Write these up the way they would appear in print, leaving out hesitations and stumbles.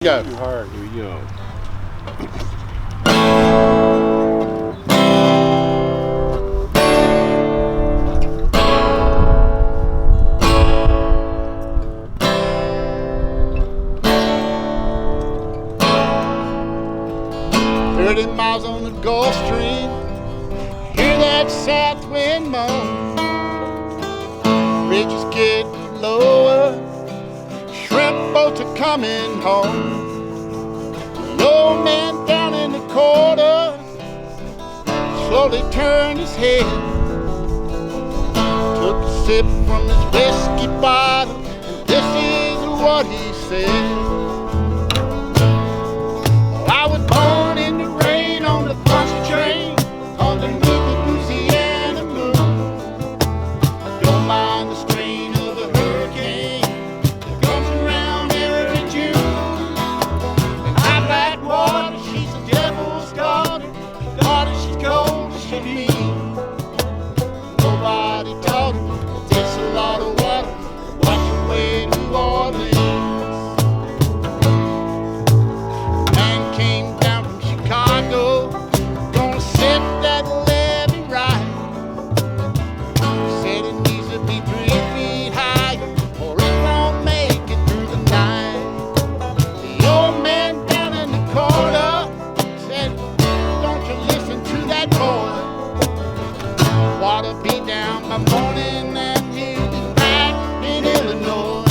Go. Too hard. Here we go. "30 miles on the Gulf Stream, hear that south wind moan. Bridges get lower, shrimp boats are coming home. The old man down in the corner slowly turned his head, took a sip from his whiskey bottle, and this is what he said. "I was born in the rain on the country train, underneath the Louisiana moon. I don't mind the strain of a hurricane that comes around every June. And high black water, she's a devil's daughter. She's cold, she's mean. Nobody taught her. It takes a lot of water to wash away New Orleans." Man came down from Chicago, gonna set that levee right. Said it needs to be 3 feet higher, or it won't make it through the night. The old man down in the corner said, "Don't you listen to that boy. Water be down by morning and he'll be back in Illinois."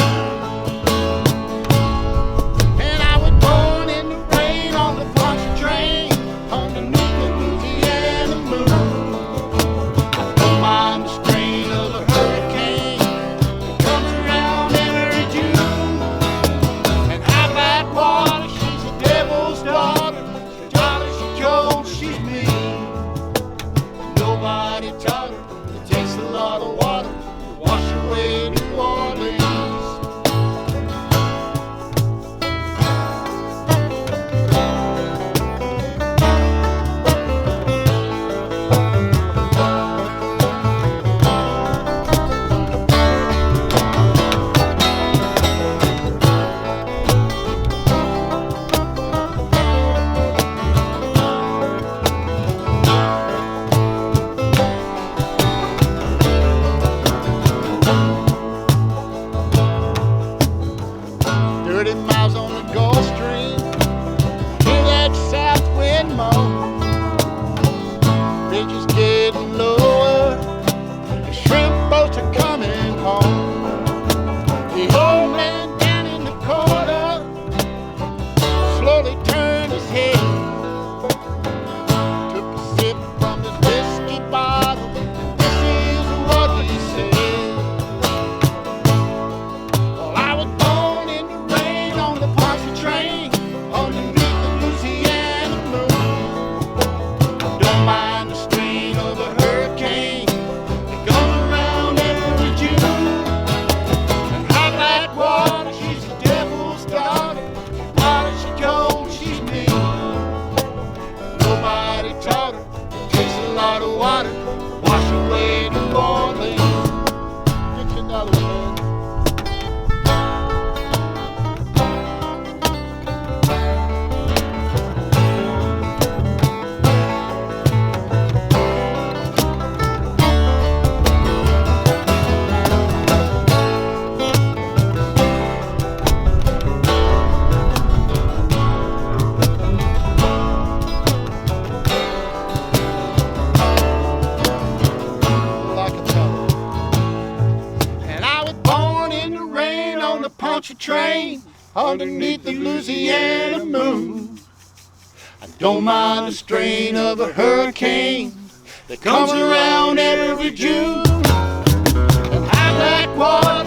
And I was born in the rain on the country train, underneath the Louisiana moon. I don't mind the strain of a hurricane that comes around every June. And high black water, she's a devil's daughter. She's jolly, she's cold, she's mean. Nobody taught her. It takes a lot of water to wash away New Orleans. "30 miles on the Gulf Stream, hear that south wind moan. Bridges getting lower, the shrimp boats are coming home. The old man down in the corner slowly turned his head, took a sip from his whiskey bottle, and this is what he said. "Well, I was born in the rain on the country train, underneath the Louisiana moon. I don't mind the strain of a hurricane that comes around every June. And high black water, she's the devil's daughter. Water, she cold, she's mean. Nobody taught her. It takes a lot of water to wash away New Orleans." Get you another one, man. Like a feather. And I was born in the rain on the punchy train, underneath the Louisiana moon. I don't mind the strain of a hurricane that comes around every June. And high black water,